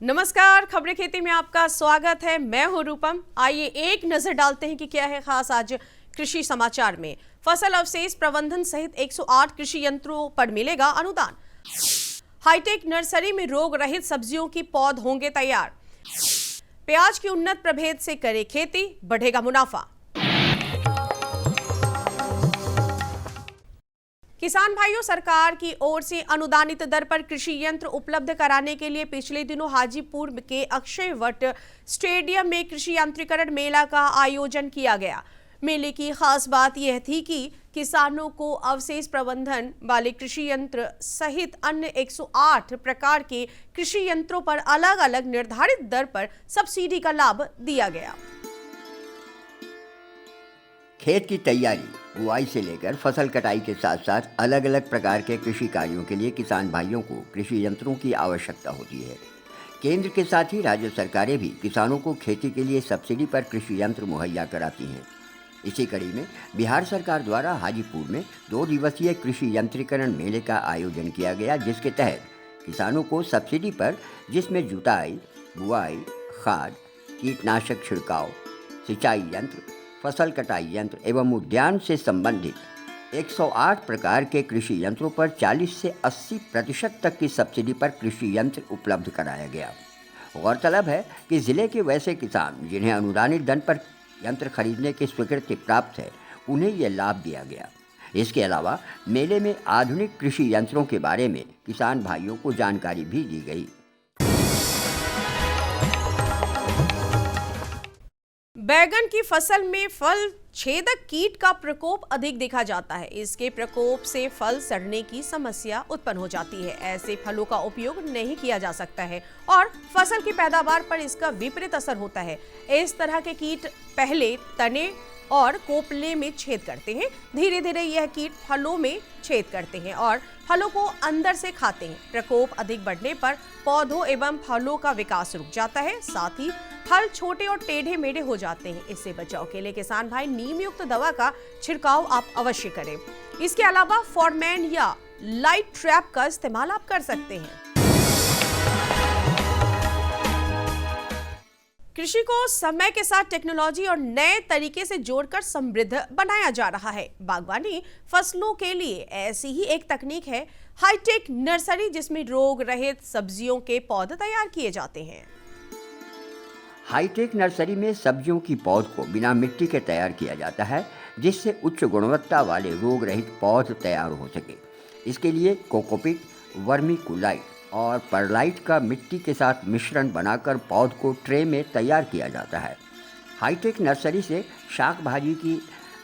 नमस्कार, खबरें खेती में आपका स्वागत है। मैं हूं रूपम। आइए एक नजर डालते हैं कि क्या है खास आज कृषि समाचार में। फसल अवशेष प्रबंधन सहित 108 कृषि यंत्रों पर मिलेगा अनुदान। हाईटेक नर्सरी में रोग रहित सब्जियों की पौध होंगे तैयार। प्याज की उन्नत प्रभेद से करे खेती, बढ़ेगा मुनाफा। किसान भाइयों, सरकार की ओर से अनुदानित दर पर कृषि यंत्र उपलब्ध कराने के लिए पिछले दिनों हाजीपुर के अक्षय वट स्टेडियम में कृषि यांत्रिकरण मेला का आयोजन किया गया। मेले की खास बात यह थी कि किसानों को अवशेष प्रबंधन वाले कृषि यंत्र सहित अन्य 108 प्रकार के कृषि यंत्रों पर अलग अलग निर्धारित दर पर सब्सिडी का लाभ दिया गया। खेत की तैयारी, बुआई से लेकर फसल कटाई के साथ साथ अलग अलग प्रकार के कृषि कार्यों के लिए किसान भाइयों को कृषि यंत्रों की आवश्यकता होती है। केंद्र के साथ ही राज्य सरकारें भी किसानों को खेती के लिए सब्सिडी पर कृषि यंत्र मुहैया कराती हैं। इसी कड़ी में बिहार सरकार द्वारा हाजीपुर में 2 दिवसीय कृषि यंत्रीकरण मेले का आयोजन किया गया, जिसके तहत किसानों को सब्सिडी पर, जिसमें जुताई, बुआई, खाद, कीटनाशक छिड़काव, सिंचाई यंत्र, फसल कटाई यंत्र एवं उद्यान से संबंधित 108 प्रकार के कृषि यंत्रों पर 40 से 80% तक की सब्सिडी पर कृषि यंत्र उपलब्ध कराया गया। गौरतलब है कि जिले के वैसे किसान जिन्हें अनुदानित दर पर यंत्र खरीदने की स्वीकृति प्राप्त है, उन्हें यह लाभ दिया गया। इसके अलावा मेले में आधुनिक कृषि यंत्रों के बारे में किसान भाइयों को जानकारी भी दी गई। बैगन की फसल में फल छेदक कीट का प्रकोप अधिक देखा जाता है। इसके प्रकोप से फल सड़ने की समस्या उत्पन्न हो जाती है। ऐसे फलों का उपयोग नहीं किया जा सकता है और फसल की पैदावार पर इसका विपरीत असर होता है। इस तरह के कीट पहले तने और कोपले में छेद करते हैं। धीरे धीरे यह कीट फलों में छेद करते हैं और फलों को अंदर से खाते हैं। प्रकोप अधिक बढ़ने पर पौधों एवं फलों का विकास रुक जाता है, साथ ही फल छोटे और टेढ़े मेढ़े हो जाते हैं। इससे बचाव के लिए किसान भाई नीम युक्त दवा का छिड़काव आप अवश्य करें। इसके अलावा फॉरमैन या लाइट ट्रैप का इस्तेमाल आप कर सकते हैं। कृषि को समय के साथ टेक्नोलॉजी और नए तरीके से जोड़कर समृद्ध बनाया जा रहा है। बागवानी फसलों के लिए ऐसी ही एक तकनीक है हाईटेक नर्सरी, जिसमें रोग रहित सब्जियों के पौधे तैयार किए जाते हैं। हाईटेक नर्सरी में सब्जियों की पौध को बिना मिट्टी के तैयार किया जाता है, जिससे उच्च गुणवत्ता वाले रोग रहित पौध तैयार हो सके। इसके लिए कोकोपीट, वर्मीकुलाइट और परलाइट का मिट्टी के साथ मिश्रण बनाकर पौध को ट्रे में तैयार किया जाता है। हाईटेक नर्सरी से शाक भाजी की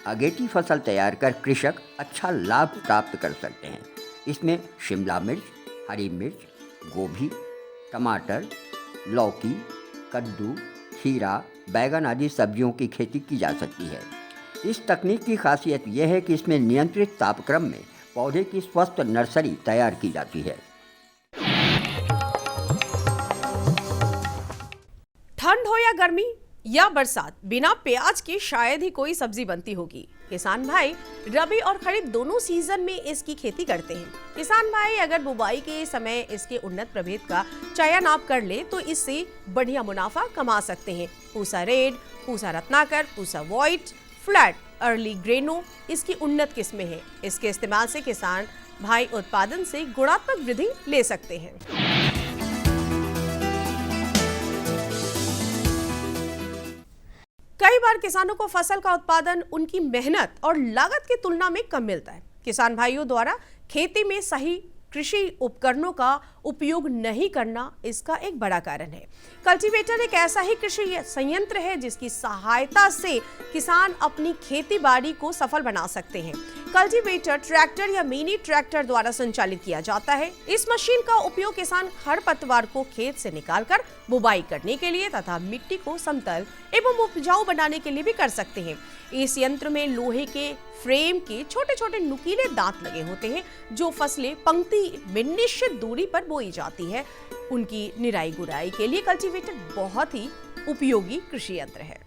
अगेती फसल तैयार कर कृषक अच्छा लाभ प्राप्त कर सकते हैं। इसमें शिमला मिर्च, हरी मिर्च, गोभी, टमाटर, लौकी, कद्दू, खीरा, बैगन आदि सब्जियों की खेती की जा सकती है। इस तकनीक की खासियत यह है कि इसमें नियंत्रित तापक्रम में पौधे की स्वस्थ नर्सरी तैयार की जाती है। ठंड हो या गर्मी या बरसात, बिना प्याज के शायद ही कोई सब्जी बनती होगी। किसान भाई रबी और खरीफ दोनों सीजन में इसकी खेती करते हैं। किसान भाई अगर बुवाई के समय इसके उन्नत प्रभेद का चयन आप कर ले तो इससे बढ़िया मुनाफा कमा सकते हैं। Pusa red, Pusa Ratnakar, Pusa white, flat, early Greno इसकी उन्नत किस्में हैं। इसके इस्तेमाल से किसान भाई उत्पादन से गुणात्मक वृद्धि ले सकते हैं। कई बार किसानों को फसल का उत्पादन उनकी मेहनत और लागत की तुलना में कम मिलता है। किसान भाइयों द्वारा खेती में सही कृषि उपकरणों का उपयोग नहीं करना इसका एक बड़ा कारण है। कल्टीवेटर एक ऐसा ही कृषि संयंत्र है जिसकी सहायता से किसान अपनी खेती बाड़ी को सफल बना सकते हैं। कल्टीवेटर ट्रैक्टर या मिनी ट्रैक्टर द्वारा संचालित किया जाता है। इस मशीन का उपयोग किसान खरपतवार को खेत से निकालकर बुवाई करने के लिए तथा मिट्टी को समतल एवं उपजाऊ बनाने के लिए भी कर सकते हैं। इस यंत्र में लोहे के फ्रेम के छोटे छोटे नुकीले दांत लगे होते हैं, जो फसलें पंक्ति में निश्चित दूरी पर बोई जाती है, उनकी निराई गुड़ाई के लिए कल्टीवेटर बहुत ही उपयोगी कृषि यंत्र है।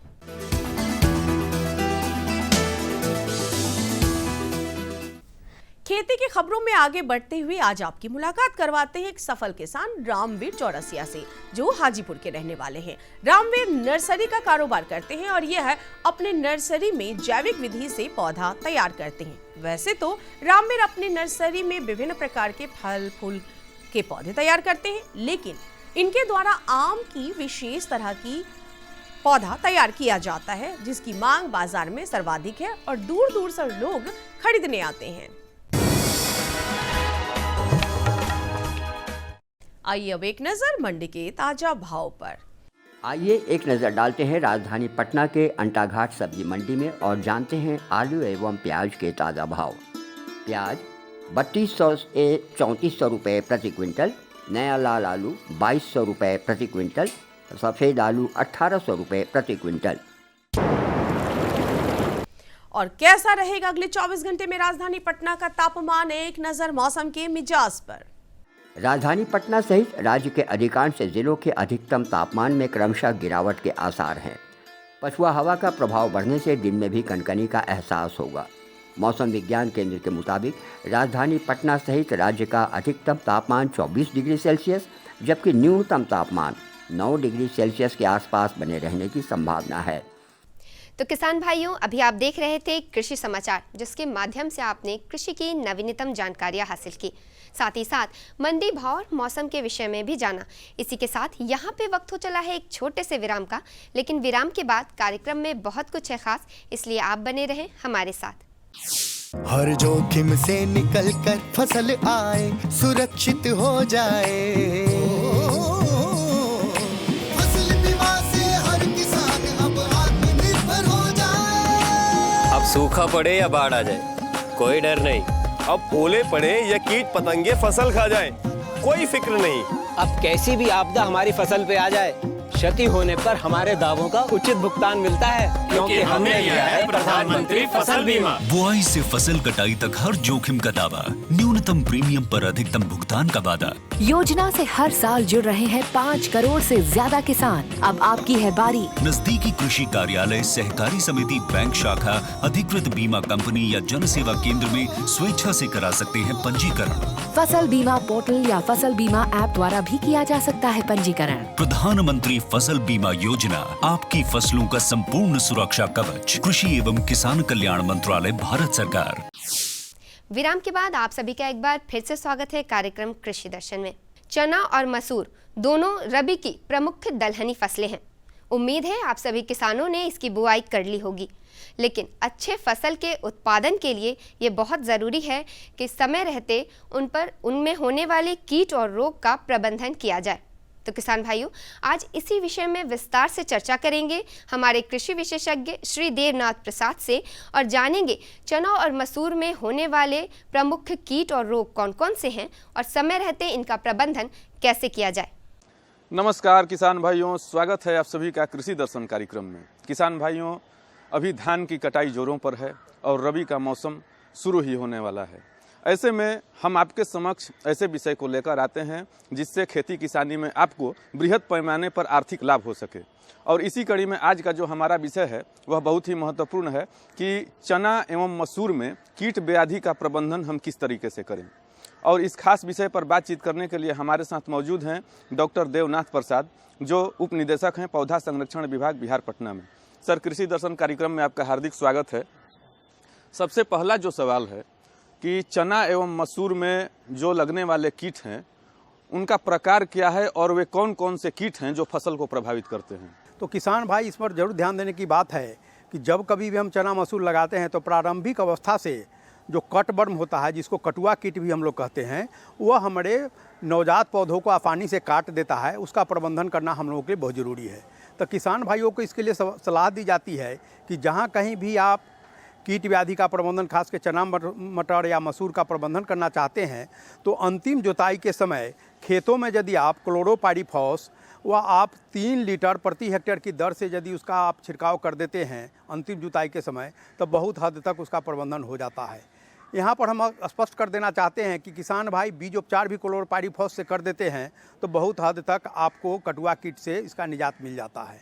खेती की खबरों में आगे बढ़ते हुए आज आपकी मुलाकात करवाते हैं एक सफल किसान रामवीर चौरसिया से, जो हाजीपुर के रहने वाले हैं। रामवीर नर्सरी का कारोबार करते हैं और यह अपने नर्सरी में जैविक विधि से पौधा तैयार करते हैं। वैसे तो रामवीर अपने नर्सरी में विभिन्न प्रकार के फल फूल के पौधे तैयार करते हैं, लेकिन इनके द्वारा आम की विशेष तरह की पौधा तैयार किया जाता है, जिसकी मांग बाजार में सर्वाधिक है और दूर दूर से लोग खरीदने आते हैं। आइए अब एक नजर मंडी के ताजा भाव पर। आइए एक नज़र डालते हैं राजधानी पटना के अंटाघाट सब्जी मंडी में और जानते हैं आलू एवं प्याज के ताज़ा भाव। प्याज 3200 से 3400 रुपये प्रति क्विंटल, नया लाल आलू 2200 रुपये प्रति क्विंटल, सफ़ेद आलू 1800 रुपये प्रति क्विंटल। और कैसा रहेगा अगले 24 घंटे में राजधानी पटना का तापमान, एक नजर मौसम के मिजाज पर। राजधानी पटना सहित राज्य के अधिकांश जिलों के अधिकतम तापमान में क्रमशः गिरावट के आसार हैं। पछुआ हवा का प्रभाव बढ़ने से दिन में भी कनकनी का एहसास होगा। मौसम विज्ञान केंद्र के मुताबिक राजधानी पटना सहित राज्य का अधिकतम तापमान 24 डिग्री सेल्सियस जबकि न्यूनतम तापमान 9 डिग्री सेल्सियस के आसपास बने रहने की संभावना है। तो किसान भाइयों, अभी आप देख रहे थे कृषि समाचार, जिसके माध्यम से आपने कृषि की नवीनतम जानकारियां हासिल की, साथ ही साथ मंडी भाव और मौसम के विषय में भी जाना। इसी के साथ यहाँ पे वक्त हो चला है एक छोटे से विराम का, लेकिन विराम के बाद कार्यक्रम में बहुत कुछ है खास, इसलिए आप बने रहें हमारे साथ। हर जोखिम से निकल कर फसल आए, सुरक्षित हो जाए। फसल बीमा से हर किसान अब आत्मनिर्भर हो जाए। अब सूखा पड़े या बाढ़ आ जाए, कोई डर नहीं। अब ओले पड़े या कीट पतंगे फसल खा जाए, कोई फिक्र नहीं। अब कैसी भी आपदा हमारी फसल पे आ जाए, क्षति होने पर हमारे दावों का उचित भुगतान मिलता है, क्योंकि हमने लिया है प्रधानमंत्री फसल बीमा। बुआई से फसल कटाई तक हर जोखिम का दावा, न्यूनतम प्रीमियम पर अधिकतम भुगतान का वादा। योजना से हर साल जुड़ रहे हैं 5 करोड़ से ज्यादा किसान। अब आपकी है बारी। नजदीकी कृषि कार्यालय, सहकारी समिति, बैंक शाखा, अधिकृत बीमा कंपनी या जन सेवा केंद्र में स्वेच्छा से करा सकते हैं पंजीकरण। फसल बीमा पोर्टल या फसल बीमा ऐप द्वारा भी किया जा सकता है पंजीकरण। प्रधानमंत्री फसल बीमा योजना, आपकी फसलों का संपूर्ण सुरक्षा कवच। कृषि एवं किसान कल्याण मंत्रालय, भारत सरकार। विराम के बाद आप सभी का एक बार फिर से स्वागत है कार्यक्रम कृषि दर्शन में। चना और मसूर दोनों रबी की प्रमुख दलहनी फसलें हैं। उम्मीद है आप सभी किसानों ने इसकी बुआई कर ली होगी, लेकिन अच्छे फसल के उत्पादन के लिए ये बहुत ज़रूरी है कि समय रहते उनमें होने वाले कीट और रोग का प्रबंधन किया जाए। तो किसान भाइयों, आज इसी विषय में विस्तार से चर्चा करेंगे हमारे कृषि विशेषज्ञ श्री देवनाथ प्रसाद से और जानेंगे चना और मसूर में होने वाले प्रमुख कीट और रोग कौन कौन से हैं और समय रहते इनका प्रबंधन कैसे किया जाए। नमस्कार किसान भाइयों, स्वागत है आप सभी का कृषि दर्शन कार्यक्रम में। किसान भाइयों, अभी धान की कटाई जोरों पर है और रबी का मौसम शुरू ही होने वाला है। ऐसे में हम आपके समक्ष ऐसे विषय को लेकर आते हैं जिससे खेती किसानी में आपको बृहद पैमाने पर आर्थिक लाभ हो सके। और इसी कड़ी में आज का जो हमारा विषय है वह बहुत ही महत्वपूर्ण है कि चना एवं मसूर में कीट व्याधि का प्रबंधन हम किस तरीके से करें। और इस खास विषय पर बातचीत करने के लिए हमारे साथ मौजूद हैं डॉक्टर देवनाथ प्रसाद, जो उप निदेशक हैं पौधा संरक्षण विभाग, बिहार, पटना में। सर, कृषि दर्शन कार्यक्रम में आपका हार्दिक स्वागत है। सबसे पहला जो सवाल है कि चना एवं मसूर में जो लगने वाले कीट हैं उनका प्रकार क्या है और वे कौन कौन से कीट हैं जो फसल को प्रभावित करते हैं। तो किसान भाई, इस पर जरूर ध्यान देने की बात है कि जब कभी भी हम चना मसूर लगाते हैं तो प्रारंभिक अवस्था से जो कटवर्म होता है, जिसको कटुआ कीट भी हम लोग कहते हैं, वह हमारे नवजात पौधों को आसानी से काट देता है। उसका प्रबंधन करना हम लोगों के लिए बहुत ज़रूरी है। तो किसान भाइयों को इसके लिए सलाह दी जाती है कि जहाँ कहीं भी आप कीट व्याधि का प्रबंधन, खास के चना मटर या मसूर का प्रबंधन करना चाहते हैं, तो अंतिम जुताई के समय खेतों में यदि आप क्लोरोपाइरीफॉस व आप 3 लीटर प्रति हेक्टेयर की दर से यदि उसका आप छिड़काव कर देते हैं अंतिम जुताई के समय, तो बहुत हद तक उसका प्रबंधन हो जाता है। यहाँ पर हम स्पष्ट कर देना चाहते हैं कि किसान भाई बीज उपचार भी क्लोरोपाइरीफॉस से कर देते हैं तो बहुत हद तक आपको कटुआ कीट से इसका निजात मिल जाता है।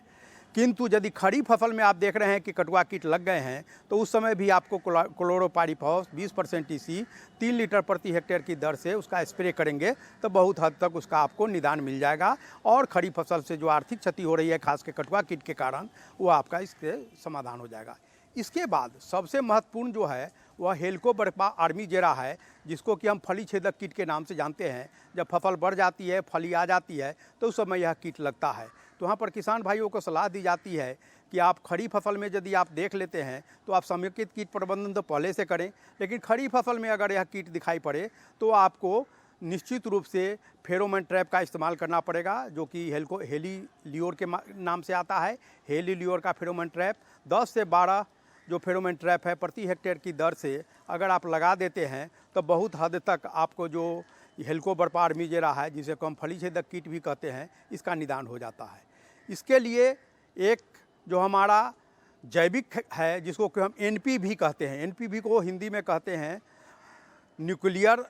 किंतु यदि खड़ी फसल में आप देख रहे हैं कि कटुआ कीट लग गए हैं तो उस समय भी आपको क्लोरोपाइरीफॉस 20% ईसी 3 लीटर प्रति हेक्टेयर की दर से उसका स्प्रे करेंगे तो बहुत हद तक उसका आपको निदान मिल जाएगा और खड़ी फसल से जो आर्थिक क्षति हो रही है खास के कटुआ कीट के कारण वो आपका इससे समाधान हो जाएगा। इसके बाद सबसे महत्वपूर्ण जो है वह हेलिकोबैक्टर आर्मीजेरा है, जिसको कि हम फली छेदक कीट के नाम से जानते हैं। जब फसल बढ़ जाती है, फली आ जाती है तो उस समय यह कीट लगता है। तो वहाँ पर किसान भाइयों को सलाह दी जाती है कि आप खड़ी फसल में यदि आप देख लेते हैं तो आप समेकित कीट प्रबंधन तो पहले से करें, लेकिन खड़ी फसल में अगर यह कीट दिखाई पड़े तो आपको निश्चित रूप से फेरोमोन ट्रैप का इस्तेमाल करना पड़ेगा, जो कि हेली लियोर के नाम से आता है। हेली लियोर का फेरोमोन ट्रैप 10 से 12 जो फेरोमोन ट्रैप है प्रति हेक्टेयर की दर से अगर आप लगा देते हैं तो बहुत हद तक आपको जो हेलिकोबैक्टर आर्मीजेरा है, जिसे हम फली छेदक कीट भी कहते हैं, इसका निदान हो जाता है। इसके लिए एक जो हमारा जैविक है जिसको कि हम एनपी भी कहते हैं, एनपी को हिंदी में कहते हैं न्यूक्लियर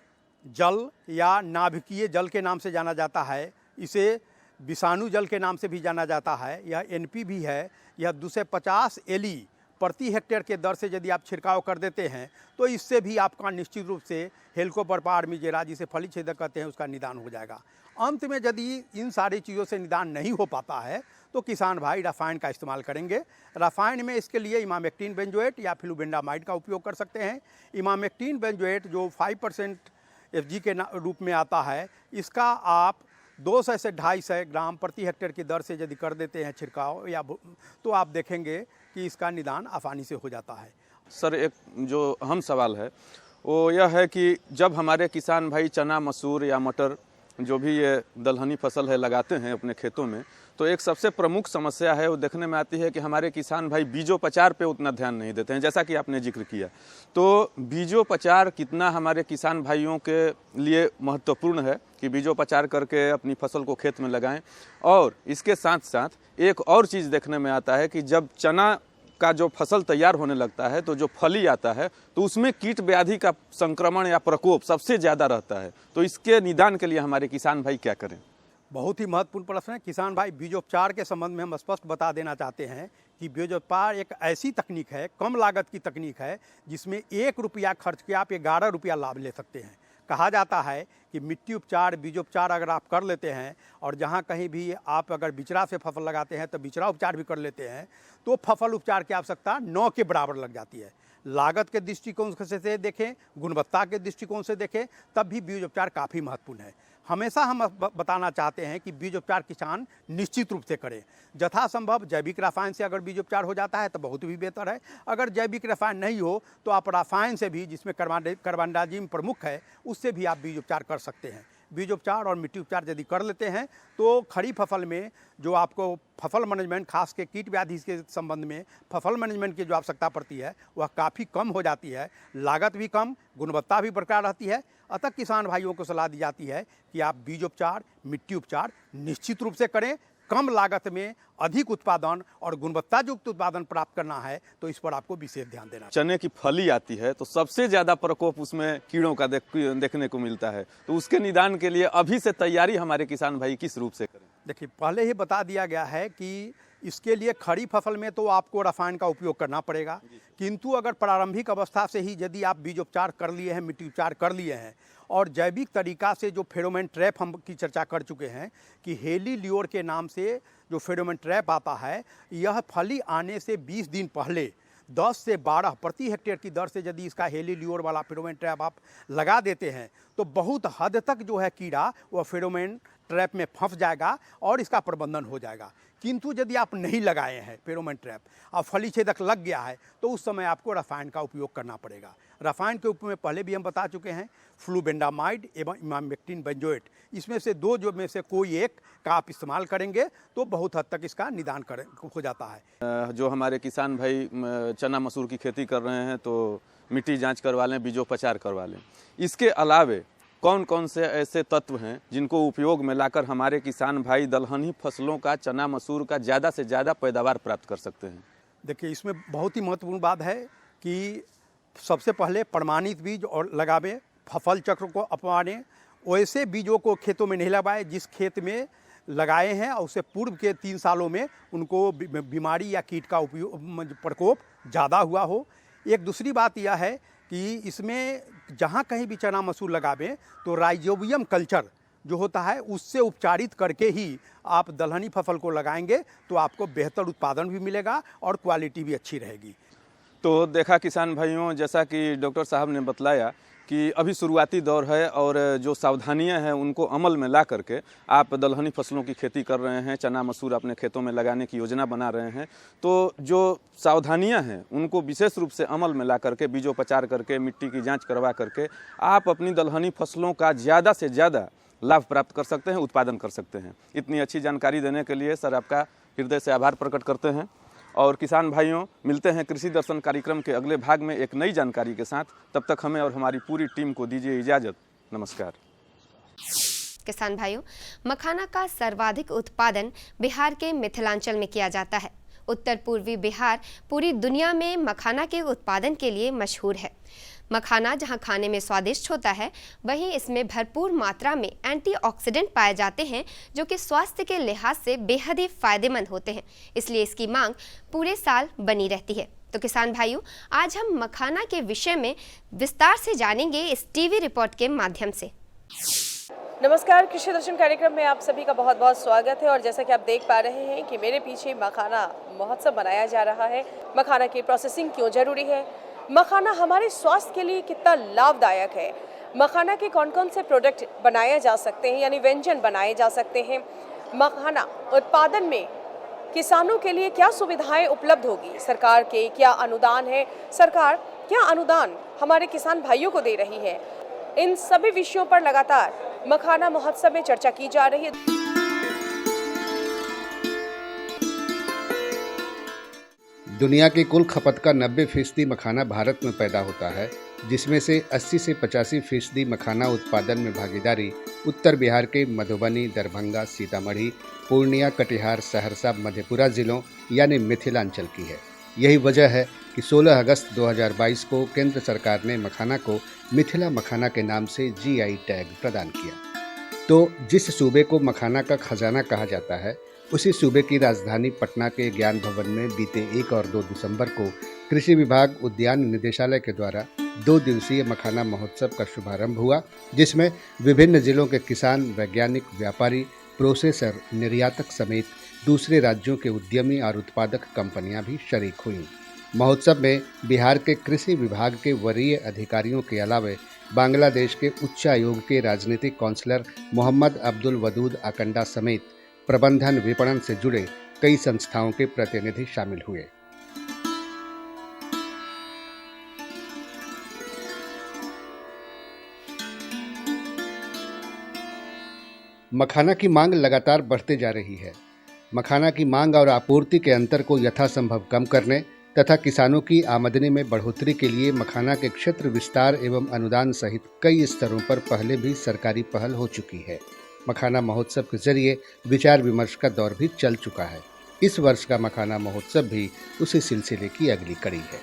जल या नाभिकीय जल के नाम से जाना जाता है। इसे विषाणु जल के नाम से भी जाना जाता है। यह एनपी भी है। यह 250 एलई प्रति हेक्टेयर के दर से यदि आप छिड़काव कर देते हैं तो इससे भी आपका निश्चित रूप से हेलिकोबैक्टर आर्मीजेरा, जिसे फली छेदक कहते हैं, उसका निदान हो जाएगा। अंत में यदि इन सारी चीज़ों से निदान नहीं हो पाता है तो किसान भाई रासायन का इस्तेमाल करेंगे। रासायन में इसके लिए इमामेक्टिन बेंजोएट या फ्लूबेंडामाइड का उपयोग कर सकते हैं। इमामेक्टिन बेंजोएट जो 5% FG के रूप में आता है, इसका आप 200 से 250 ग्राम प्रति हेक्टेयर की दर से यदि कर देते हैं छिड़काव या तो आप देखेंगे कि इसका निदान आसानी से हो जाता है। सर, एक जो अहम सवाल है वो यह है कि जब हमारे किसान भाई चना, मसूर या मटर जो भी ये दलहनी फसल है लगाते हैं अपने खेतों में, तो एक सबसे प्रमुख समस्या है वो देखने में आती है कि हमारे किसान भाई बीजोपचार पे उतना ध्यान नहीं देते हैं, जैसा कि आपने जिक्र किया। तो बीजोपचार कितना हमारे किसान भाइयों के लिए महत्वपूर्ण है कि बीजोपचार करके अपनी फसल को खेत में लगाएं। और इसके साथ साथ एक और चीज़ देखने में आता है कि जब चना का जो फसल तैयार होने लगता है तो जो फली आता है तो उसमें कीट व्याधि का संक्रमण या प्रकोप सबसे ज़्यादा रहता है। तो इसके निदान के लिए हमारे किसान भाई क्या करें? बहुत ही महत्वपूर्ण प्रश्न है। किसान भाई, बीजोपचार के संबंध में हम स्पष्ट बता देना चाहते हैं कि बीजोपचार एक ऐसी तकनीक है, कम लागत की तकनीक है, जिसमें 1 रुपया खर्च के आप 11 रुपया लाभ ले सकते हैं। कहा जाता है कि मिट्टी उपचार, बीजोपचार अगर आप कर लेते हैं और जहाँ कहीं भी आप अगर बिचड़ा से फसल लगाते हैं तो बिचड़ा उपचार भी कर लेते हैं तो फसल उपचार की आवश्यकता 9 के बराबर लग जाती है। लागत के दृष्टिकोण से देखें, गुणवत्ता के दृष्टिकोण से देखें, तब भी बीज उपचार काफ़ी महत्वपूर्ण है। हमेशा हम बताना चाहते हैं कि बीज उपचार किसान निश्चित रूप से करें। यथासंभव जैविक रसायन से अगर बीज उपचार हो जाता है तो बहुत भी बेहतर है। अगर जैविक रसायन नहीं हो तो आप रसायन से भी, जिसमें कार्बनडाजिम प्रमुख है, उससे भी आप बीज उपचार कर सकते हैं। बीज उपचार और मिट्टी उपचार यदि कर लेते हैं तो खड़ी फसल में जो आपको फसल मैनेजमेंट, खास के कीट व्याधि के संबंध में फसल मैनेजमेंट की जो आवश्यकता पड़ती है वह काफ़ी कम हो जाती है। लागत भी कम, गुणवत्ता भी बरकरार रहती है। अतः किसान भाइयों को सलाह दी जाती है कि आप बीज उपचार, मिट्टी उपचार निश्चित रूप से करें। कम लागत में अधिक उत्पादन और गुणवत्तायुक्त उत्पादन प्राप्त करना है तो इस पर आपको विशेष ध्यान देना। चने की फली आती है तो सबसे ज़्यादा प्रकोप उसमें कीड़ों का देखने को मिलता है, तो उसके निदान के लिए अभी से तैयारी हमारे किसान भाई किस रूप से करें? देखिए, पहले ही बता दिया गया है कि इसके लिए खड़ी फसल में तो आपको रसायन का उपयोग करना पड़ेगा, किंतु अगर प्रारंभिक अवस्था से ही यदि आप बीज उपचार कर लिए हैं, मिट्टी उपचार कर लिए हैं और जैविक तरीका से जो फेरोमोन ट्रैप हम की चर्चा कर चुके हैं कि हेली लियोर के नाम से जो फेरोमोन ट्रैप आता है, यह फली आने से 20 दिन पहले 10 से 12 प्रति हेक्टेयर की दर से यदि इसका हेली लियोर वाला फेरोमोन ट्रैप आप लगा देते हैं तो बहुत हद तक जो है कीड़ा वह फेरोमोन ट्रैप में फंस जाएगा और इसका प्रबंधन हो जाएगा। किंतु यदि आप नहीं लगाए हैं फेरोमोन ट्रैप और फली छेदक लग गया है तो उस समय आपको रसायन का उपयोग करना पड़ेगा। रसायन के उपयोग में पहले भी हम बता चुके हैं, फ्लूबेंडामाइड एवं इमामेक्टिन बेंजोएट, इसमें से दो जो में से कोई एक का आप इस्तेमाल करेंगे तो बहुत हद तक इसका निदान हो जाता है। जो हमारे किसान भाई चना मसूर की खेती कर रहे हैं तो मिट्टी जांच करवा लें, बीजोपचार करवा लें। इसके अलावे कौन कौन से ऐसे तत्व हैं जिनको उपयोग में लाकर हमारे किसान भाई दलहनी फसलों का, चना मसूर का ज़्यादा से ज़्यादा पैदावार प्राप्त कर सकते हैं? देखिए, इसमें बहुत ही महत्वपूर्ण बात है कि सबसे पहले प्रमाणित बीज और लगावे, फसल चक्र को अपनाएं। वैसे बीजों को खेतों में नहीं लगाएं जिस खेत में लगाए हैं और उससे पूर्व के 3 सालों में उनको बीमारी या कीट का प्रकोप ज़्यादा हुआ हो। एक दूसरी बात यह है कि इसमें जहाँ कहीं भी चना मसूर लगावें तो राइजोबियम कल्चर जो होता है उससे उपचारित करके ही आप दलहनी फसल को लगाएंगे तो आपको बेहतर उत्पादन भी मिलेगा और क्वालिटी भी अच्छी रहेगी। तो देखा किसान भाइयों, जैसा कि डॉक्टर साहब ने बतलाया कि अभी शुरुआती दौर है और जो सावधानियां हैं उनको अमल में ला करके आप दलहनी फसलों की खेती कर रहे हैं, चना मसूर अपने खेतों में लगाने की योजना बना रहे हैं। तो जो सावधानियां हैं उनको विशेष रूप से अमल में ला करके बीजोपचार करके मिट्टी की जांच करवा करके आप अपनी दलहनी फसलों का ज़्यादा से ज़्यादा लाभ प्राप्त कर सकते हैं, उत्पादन कर सकते हैं। इतनी अच्छी जानकारी देने के लिए सर आपका हृदय से आभार प्रकट करते हैं। और किसान भाइयों, मिलते हैं कृषि दर्शन कार्यक्रम के अगले भाग में एक नई जानकारी के साथ। तब तक हमें और हमारी पूरी टीम को दीजिए इजाज़त। नमस्कार। किसान भाइयों, मखाना का सर्वाधिक उत्पादन बिहार के मिथिलांचल में किया जाता है। उत्तर पूर्वी बिहार पूरी दुनिया में मखाना के उत्पादन के लिए मशहूर है। मखाना जहां खाने में स्वादिष्ट होता है, वहीं इसमें भरपूर मात्रा में एंटीऑक्सीडेंट पाए जाते हैं जो कि स्वास्थ्य के लिहाज से बेहद ही फायदेमंद होते हैं। इसलिए इसकी मांग पूरे साल बनी रहती है। तो किसान भाइयों, आज हम मखाना के विषय में विस्तार से जानेंगे इस टीवी रिपोर्ट के माध्यम से। नमस्कार, कृषि दर्शन कार्यक्रम में आप सभी का बहुत बहुत स्वागत है। और जैसा कि आप देख पा रहे हैं कि मेरे पीछे मखाना महोत्सव मनाया जा रहा है। मखाना की प्रोसेसिंग क्यों जरूरी है, मखाना हमारे स्वास्थ्य के लिए कितना लाभदायक है, मखाना के कौन कौन से प्रोडक्ट बनाए जा सकते हैं यानी व्यंजन बनाए जा सकते हैं, मखाना उत्पादन में किसानों के लिए क्या सुविधाएं उपलब्ध होगी, सरकार के क्या अनुदान है, सरकार क्या अनुदान हमारे किसान भाइयों को दे रही है, इन सभी विषयों पर लगातार मखाना महोत्सव में चर्चा की जा रही है। दुनिया की कुल खपत का 90% मखाना भारत में पैदा होता है, जिसमें से 80 से 85% मखाना उत्पादन में भागीदारी उत्तर बिहार के मधुबनी, दरभंगा, सीतामढ़ी, पूर्णिया, कटिहार, सहरसा, मधेपुरा जिलों यानी मिथिलांचल की है। यही वजह है कि 16 अगस्त 2022 को केंद्र सरकार ने मखाना को मिथिला मखाना के नाम से GI टैग प्रदान किया। तो जिस सूबे को मखाना का खजाना कहा जाता है, उसी सूबे की राजधानी पटना के ज्ञान भवन में बीते 1 और 2 दिसंबर को कृषि विभाग उद्यान निदेशालय के द्वारा 2 दिवसीय मखाना महोत्सव का शुभारंभ हुआ, जिसमें विभिन्न जिलों के किसान, वैज्ञानिक, व्यापारी, प्रोसेसर, निर्यातक समेत दूसरे राज्यों के उद्यमी और उत्पादक कंपनियां भी शरीक हुईं। महोत्सव में बिहार के कृषि विभाग के वरीय अधिकारियों के अलावा बांग्लादेश के उच्चायोग के राजनीतिक काउंसलर मोहम्मद अब्दुल वदूद अकंडा समेत प्रबंधन विपणन से जुड़े कई संस्थाओं के प्रतिनिधि शामिल हुए। मखाना की मांग लगातार बढ़ते जा रही है। मखाना की मांग और आपूर्ति के अंतर को यथासंभव कम करने तथा किसानों की आमदनी में बढ़ोतरी के लिए मखाना के क्षेत्र विस्तार एवं अनुदान सहित कई स्तरों पर पहले भी सरकारी पहल हो चुकी है। मखाना महोत्सव के जरिए विचार विमर्श का दौर भी चल चुका है। इस वर्ष का मखाना महोत्सव भी उसी सिलसिले की अगली कड़ी है।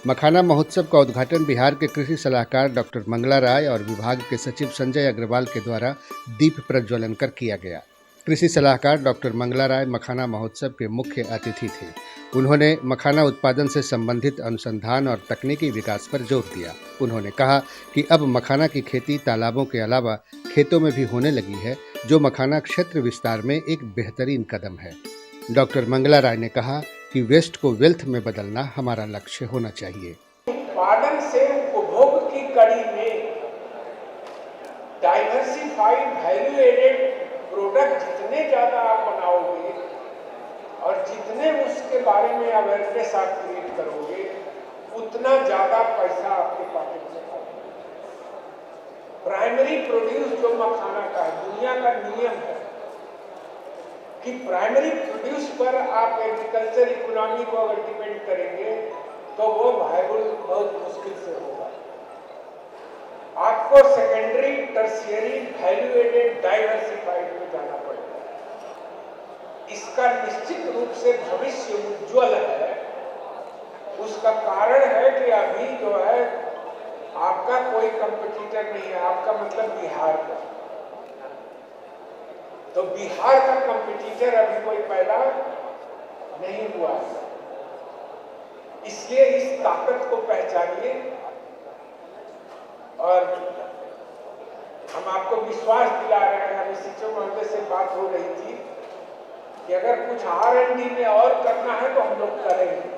मखाना महोत्सव का उद्घाटन बिहार के कृषि सलाहकार डॉक्टर मंगला राय और विभाग के सचिव संजय अग्रवाल के द्वारा दीप प्रज्वलन कर किया गया। कृषि सलाहकार डॉक्टर मंगला राय मखाना महोत्सव के मुख्य अतिथि थे। उन्होंने मखाना उत्पादन से संबंधित अनुसंधान और तकनीकी विकास पर जोर दिया। उन्होंने कहा कि अब मखाना की खेती तालाबों के अलावा खेतों में भी होने लगी है, जो मखाना क्षेत्र विस्तार में एक बेहतरीन कदम है। डॉक्टर मंगला राय ने कहा कि वेस्ट को वेल्थ में बदलना हमारा लक्ष्य होना चाहिए। उत्पादन से उपभोग की कड़ी में डाइवर्सिफाइड वैल्यू एडेड प्रोडक्ट जितने ज़्यादा आप बनाओगे और जितने उसके बारे में अवेयरनेस आप क्रिएट करोगे, उतना ज़्यादा पैसा आपके पॉकेट में आएगा। प्राइमरी प्रोड्यूस जो मखाना का है, दुनिया का नियम है कि प्राइमरी प्रोड्यूस पर आप एग्रीकल्चर इकोनॉमी को अगर डिपेंड करेंगे तो वो वायबल बहुत मुश्किल से होगा। आपको secondary, tertiary, value added, diversified में जाना पड़ेगा। इसका निश्चित रूप से भविष्य उज्ज्वल है। उसका कारण है कि अभी जो है आपका कोई कंपटीटर नहीं है, आपका मतलब बिहार का। तो बिहार का कंपटीटर अभी कोई पैदा नहीं हुआ है। इसलिए इस ताकत को पहचानिए और हम आपको विश्वास दिला रहे हैं। अभी सीचो महोदय से बात हो रही थी कि अगर कुछ R&D में और करना है तो हम लोग करेंगे।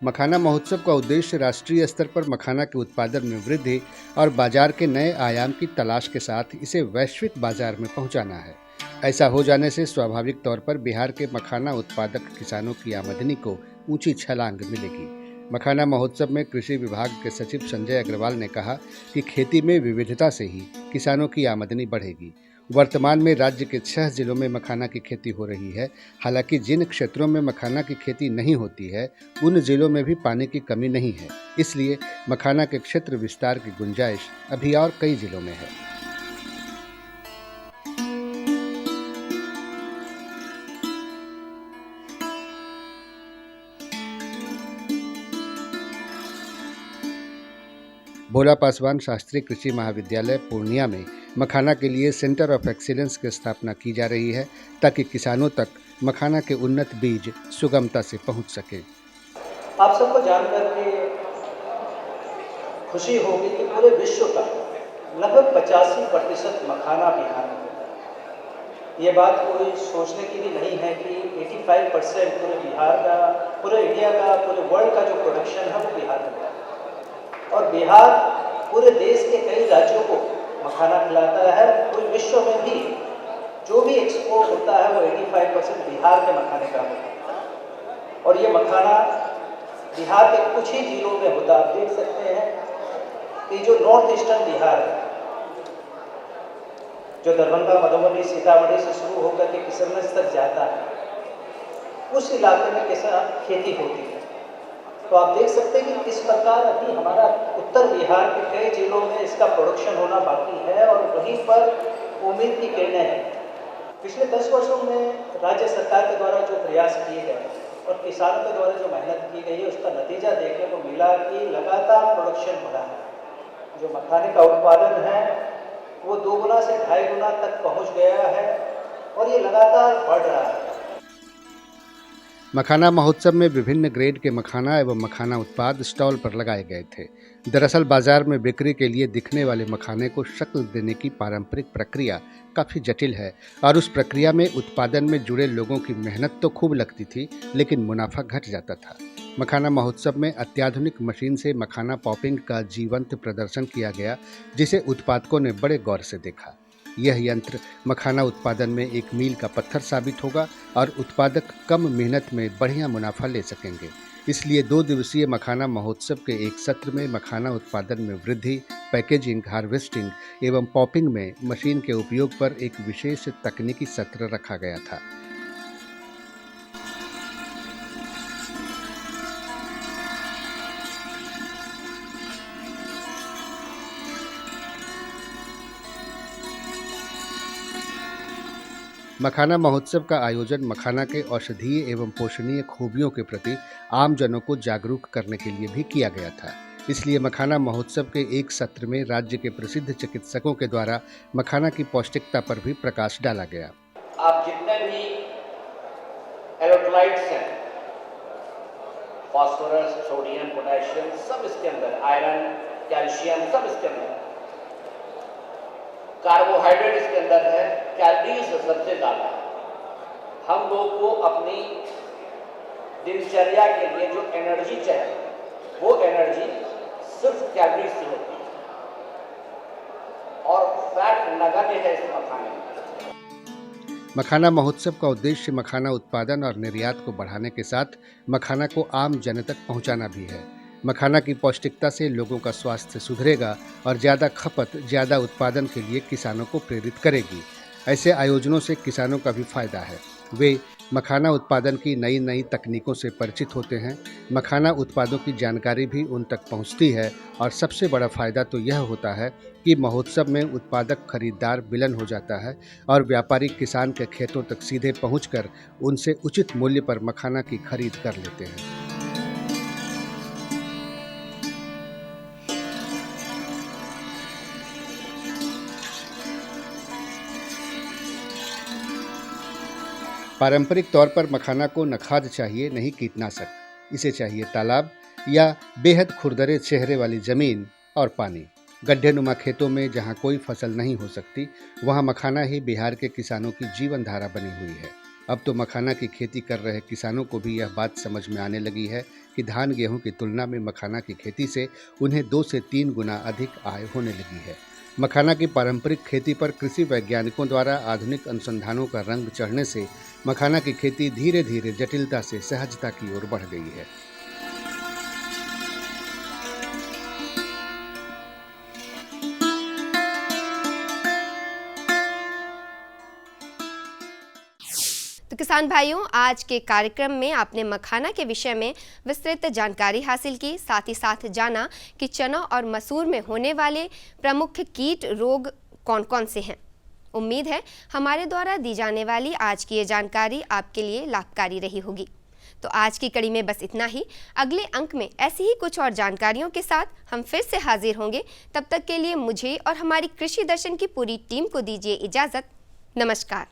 मखाना महोत्सव का उद्देश्य राष्ट्रीय स्तर पर मखाना के उत्पादन में वृद्धि और बाजार के नए आयाम की तलाश के साथ इसे वैश्विक बाजार में पहुंचाना है। ऐसा हो जाने से स्वाभाविक तौर पर बिहार के मखाना उत्पादक किसानों की आमदनी को ऊंची छलांग मिलेगी। मखाना महोत्सव में कृषि विभाग के सचिव संजय अग्रवाल ने कहा कि खेती में विविधता से ही किसानों की आमदनी बढ़ेगी। वर्तमान में राज्य के 6 जिलों में मखाना की खेती हो रही है। हालांकि जिन क्षेत्रों में मखाना की खेती नहीं होती है उन जिलों में भी पानी की कमी नहीं है, इसलिए मखाना के क्षेत्र विस्तार की गुंजाइश अभी और कई जिलों में है। भोला पासवान शास्त्री कृषि महाविद्यालय पूर्णिया में मखाना के लिए सेंटर ऑफ एक्सीलेंस की स्थापना की जा रही है ताकि किसानों तक मखाना के उन्नत बीज सुगमता से पहुंच सके। आप सबको जानकर के खुशी होगी कि पूरे विश्व का लगभग 85% मखाना बिहार में होता है। ये बात कोई सोचने की भी नहीं है कि 85% पूरे बिहार का, पूरे इंडिया का, पूरे वर्ल्ड का जो प्रोडक्शन है वो बिहार में होता है। और बिहार पूरे देश के कई राज्यों को मखाना खिलाता है। पूरे विश्व में भी जो भी एक्सपोर्ट होता है वो 85% बिहार के मखाने का होता है। और ये मखाना बिहार के कुछ ही जिलों में होता है। आप देख सकते हैं कि जो नॉर्थ ईस्टर्न बिहार है, जो दरभंगा, मधुबनी, सीतामढ़ी से शुरू होकर के किशनगंज तक जाता है, उस इलाके में किसान खेती होती है। तो आप देख सकते हैं कि किस प्रकार अभी हमारा उत्तर बिहार के कई जिलों में इसका प्रोडक्शन होना बाकी है और वहीं पर उम्मीद की किरणें हैं। पिछले 10 वर्षों में राज्य सरकार के द्वारा जो प्रयास किए गए और किसानों के द्वारा जो मेहनत की गई है उसका नतीजा देखने को मिला कि लगातार प्रोडक्शन बढ़ा है। जो मखाने का उत्पादन है वो 2 गुना से 2.5 गुना तक पहुँच गया है और ये लगातार बढ़ रहा है। मखाना महोत्सव में विभिन्न ग्रेड के मखाना एवं मखाना उत्पाद स्टॉल पर लगाए गए थे। दरअसल बाजार में बिक्री के लिए दिखने वाले मखाने को शक्ल देने की पारंपरिक प्रक्रिया काफ़ी जटिल है और उस प्रक्रिया में उत्पादन में जुड़े लोगों की मेहनत तो खूब लगती थी, लेकिन मुनाफा घट जाता था। मखाना महोत्सव में अत्याधुनिक मशीन से मखाना पॉपिंग का जीवंत प्रदर्शन किया गया, जिसे उत्पादकों ने बड़े गौर से देखा। यह यंत्र मखाना उत्पादन में एक मील का पत्थर साबित होगा और उत्पादक कम मेहनत में बढ़िया मुनाफा ले सकेंगे। इसलिए 2 दिवसीय मखाना महोत्सव के एक सत्र में मखाना उत्पादन में वृद्धि, पैकेजिंग, हार्वेस्टिंग एवं पॉपिंग में मशीन के उपयोग पर एक विशेष तकनीकी सत्र रखा गया था। मखाना महोत्सव का आयोजन मखाना के औषधीय एवं पोषणीय खूबियों के प्रति आम जनों को जागरूक करने के लिए भी किया गया था। इसलिए मखाना महोत्सव के एक सत्र में राज्य के प्रसिद्ध चिकित्सकों के द्वारा मखाना की पौष्टिकता पर भी प्रकाश डाला गया। आप जितने भी इलेक्ट्रोलाइट्स हैं, फास्फोरस, सोडियम, पोटेशियम, सब इसके अंदर, आयरन, कैल्शियम, सब इसके अंदर, कार्बोहाइड्रेट इसके अंदर है, कैलोरीज सबसे ज़्यादा। हम लोग को अपनी दिनचर्या के लिए जो एनर्जी चाहिए वो एनर्जी सिर्फ कैलोरी से होती है और फैट नगण्य है इस मखाने में। मखाना महोत्सव का उद्देश्य मखाना उत्पादन और निर्यात को बढ़ाने के साथ मखाना को आम जन तक पहुंचाना भी है। मखाना की पौष्टिकता से लोगों का स्वास्थ्य सुधरेगा और ज़्यादा खपत, ज़्यादा उत्पादन के लिए किसानों को प्रेरित करेगी। ऐसे आयोजनों से किसानों का भी फायदा है। वे मखाना उत्पादन की नई नई तकनीकों से परिचित होते हैं। मखाना उत्पादों की जानकारी भी उन तक पहुंचती है और सबसे बड़ा फायदा तो यह होता है कि महोत्सव में उत्पादक खरीदार विलन हो जाता है और व्यापारी किसान के खेतों तक सीधे पहुंचकर उनसे उचित मूल्य पर मखाना की खरीद कर लेते हैं। पारंपरिक तौर पर मखाना को न खाद चाहिए न ही कीटनाशक, इसे चाहिए तालाब या बेहद खुरदरे चेहरे वाली जमीन और पानी। गड्ढे नुमा खेतों में जहाँ कोई फसल नहीं हो सकती, वहाँ मखाना ही बिहार के किसानों की जीवन धारा बनी हुई है। अब तो मखाना की खेती कर रहे किसानों को भी यह बात समझ में आने लगी है कि धान गेहूं की तुलना में मखाना की खेती से उन्हें 2 से 3 गुना अधिक आय होने लगी है। मखाना की पारंपरिक खेती पर कृषि वैज्ञानिकों द्वारा आधुनिक अनुसंधानों का रंग चढ़ने से मखाना की खेती धीरे धीरे जटिलता से सहजता की ओर बढ़ गई है। तो किसान भाइयों, आज के कार्यक्रम में आपने मखाना के विषय में विस्तृत जानकारी हासिल की, साथ ही साथ जाना कि चना और मसूर में होने वाले प्रमुख कीट रोग कौन कौन से हैं। उम्मीद है हमारे द्वारा दी जाने वाली आज की ये जानकारी आपके लिए लाभकारी रही होगी। तो आज की कड़ी में बस इतना ही। अगले अंक में ऐसी ही कुछ और जानकारियों के साथ हम फिर से हाजिर होंगे। तब तक के लिए मुझे और हमारी कृषि दर्शन की पूरी टीम को दीजिए इजाज़त। नमस्कार।